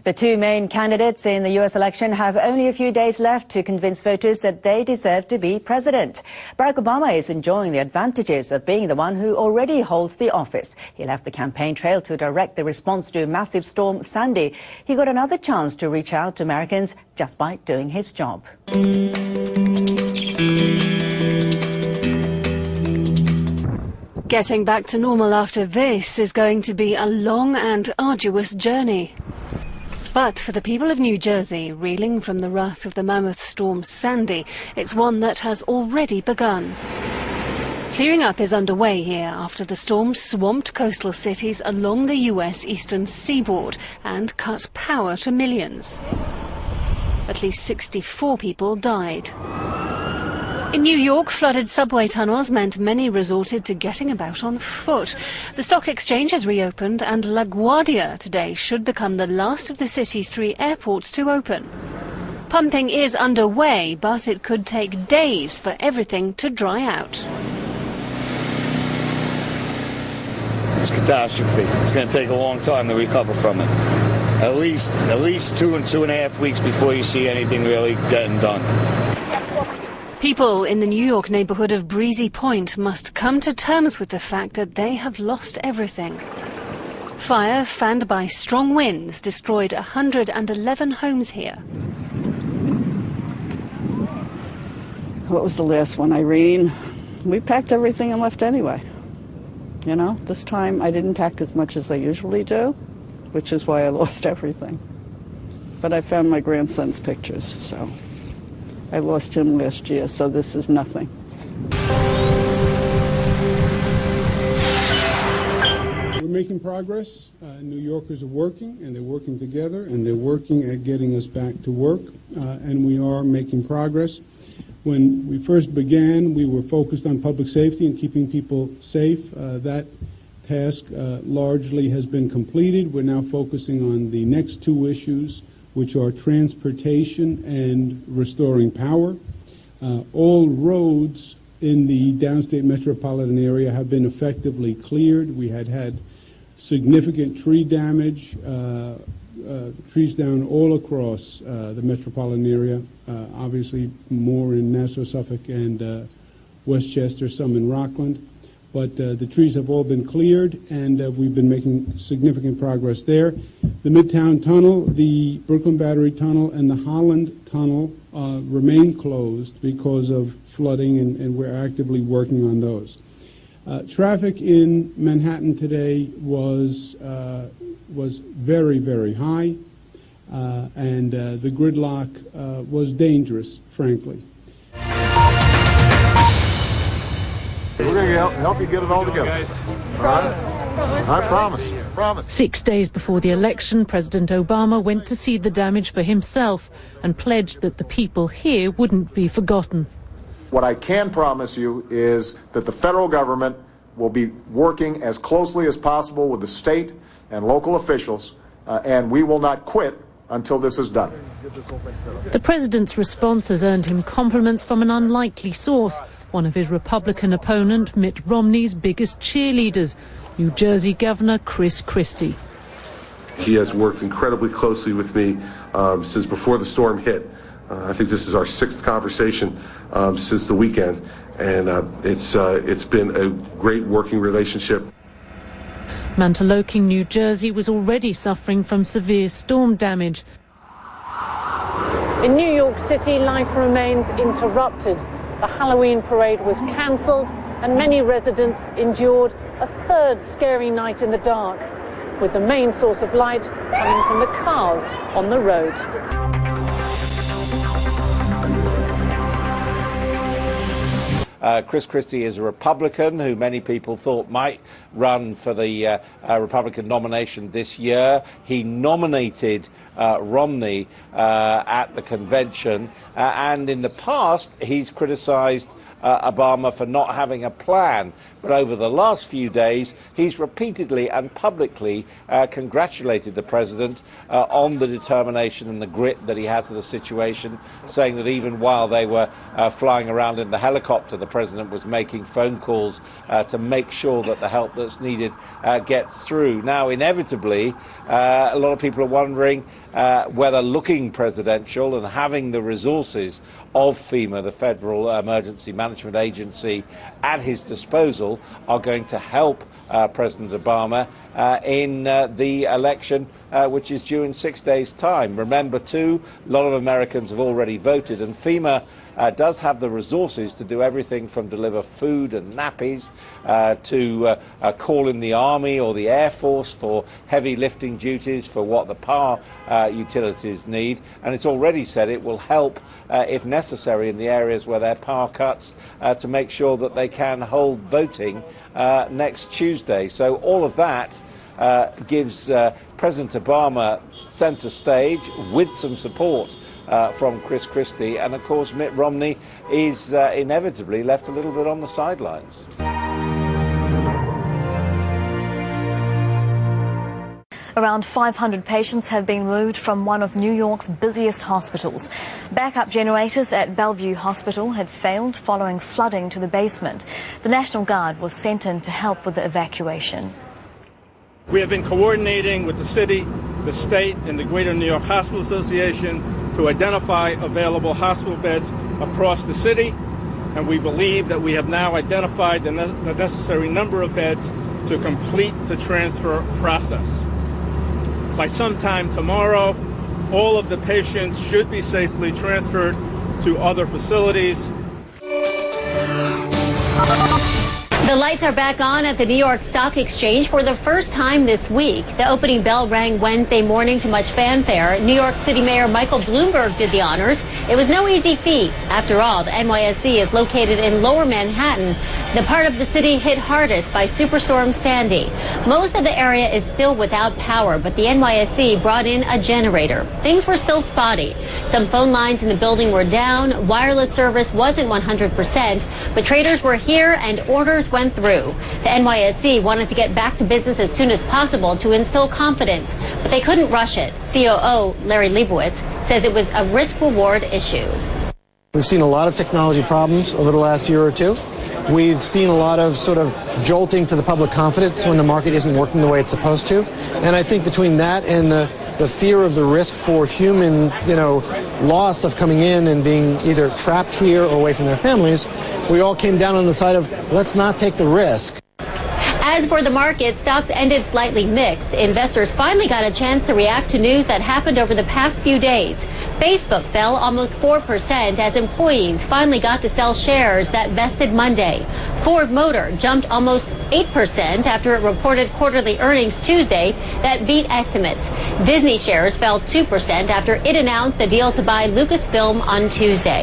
The two main candidates in the U.S. election have only a few days left to convince voters that they deserve to be president. Barack Obama is enjoying the advantages of being the one who already holds the office. He left the campaign trail to direct the response to massive storm Sandy. He got another chance to reach out to Americans just by doing his job. Getting back to normal after this is going to be a long and arduous journey. But for the people of New Jersey, reeling from the wrath of the mammoth storm Sandy, it's one that has already begun. Clearing up is underway here after the storm swamped coastal cities along the U.S. eastern seaboard and cut power to millions. At least 64 people died. In New York, flooded subway tunnels meant many resorted to getting about on foot. The stock exchange has reopened, and LaGuardia today should become the last of the city's 3 airports to open. Pumping is underway, but it could take days for everything to dry out. It's a catastrophe. It's going to take a long time to recover from it. At least 2 and 2.5 weeks before you see anything really getting done. People in the New York neighborhood of Breezy Point must come to terms with the fact that they have lost everything. Fire, fanned by strong winds, destroyed 111 homes here. What was the last one? Irene. We packed everything and left anyway. You know, this time I didn't pack as much as I usually do, which is why I lost everything. But I found my grandson's pictures, so I lost him last year, so this is nothing. We're making progress. New Yorkers are working, and they're working together, and they're working at getting us back to work, and we are making progress. When we first began, we were focused on public safety and keeping people safe. That task largely has been completed. We're now focusing on the next 2 issues, which are transportation and restoring power. All roads in the downstate metropolitan area have been effectively cleared. We had significant tree damage, trees down all across the metropolitan area, obviously more in Nassau, Suffolk, and Westchester, some in Rockland. But the trees have all been cleared, and we've been making significant progress there. The Midtown Tunnel, the Brooklyn Battery Tunnel, and the Holland Tunnel remain closed because of flooding, and we're actively working on those. Traffic in Manhattan today was very, very high, and the gridlock was dangerous, frankly. We're going to help you get it all together. All right? I promise. 6 days before the election, President Obama went to see the damage for himself and pledged that the people here wouldn't be forgotten. What I can promise you is that the federal government will be working as closely as possible with the state and local officials, and we will not quit until this is done. The president's response has earned him compliments from an unlikely source, one of his Republican opponent, Mitt Romney's biggest cheerleaders, New Jersey Governor Chris Christie. He has worked incredibly closely with me since before the storm hit. I think this is our 6th conversation since the weekend, and it's been a great working relationship. Mantoloking, New Jersey was already suffering from severe storm damage. In New York City, life remains interrupted. The Halloween parade was cancelled, and many residents endured a 3rd scary night in the dark, with the main source of light coming from the cars on the road. Chris Christie is a Republican who many people thought might run for the Republican nomination this year. He nominated Romney at the convention, and in the past he's criticized Obama for not having a plan. But over the last few days, he's repeatedly and publicly congratulated the president on the determination and the grit that he has of the situation, saying that even while they were flying around in the helicopter, the president was making phone calls to make sure that the help that's needed gets through. Now, inevitably, a lot of people are wondering whether looking presidential and having the resources of FEMA, the Federal Emergency Management Agency, at his disposal are going to help President Obama in the election, which is due in 6 days' time. Remember, too, a lot of Americans have already voted, and FEMA does have the resources to do everything from deliver food and nappies to call in the Army or the Air Force for heavy lifting duties for what the power utilities need. And it's already said it will help, if necessary, in the areas where there are power cuts to make sure that they can hold voting next Tuesday. So all of that gives President Obama center stage with some support from Chris Christie, and of course Mitt Romney is inevitably left a little bit on the sidelines. Around 500 patients have been moved from one of New York's busiest hospitals. Backup generators at Bellevue Hospital had failed following flooding to the basement. The National Guard was sent in to help with the evacuation. We have been coordinating with the city, the state, and the Greater New York Hospital Association to identify available hospital beds across the city, and we believe that we have now identified the necessary number of beds to complete the transfer process. By sometime tomorrow, all of the patients should be safely transferred to other facilities. The lights are back on at the New York Stock Exchange for the first time this week. The opening bell rang Wednesday morning to much fanfare. New York City Mayor Michael Bloomberg did the honors. It was no easy feat. After all, the NYSE is located in Lower Manhattan, the part of the city hit hardest by Superstorm Sandy. Most of the area is still without power, but the NYSE brought in a generator. Things were still spotty. Some phone lines in the building were down. Wireless service wasn't 100%, but traders were here and orders went through. The NYSE wanted to get back to business as soon as possible to instill confidence, but they couldn't rush it. COO Larry Leibowitz says it was a risk-reward issue. We've seen a lot of technology problems over the last year or two. We've seen a lot of sort of jolting to the public confidence when the market isn't working the way it's supposed to. And I think between that and the fear of the risk for human, loss of coming in and being either trapped here or away from their families, we all came down on the side of let's not take the risk. As for the market, stocks ended slightly mixed. Investors finally got a chance to react to news that happened over the past few days. Facebook fell almost 4% as employees finally got to sell shares that vested Monday. Ford Motor jumped almost 8% after it reported quarterly earnings Tuesday that beat estimates. Disney shares fell 2% after it announced the deal to buy Lucasfilm on Tuesday.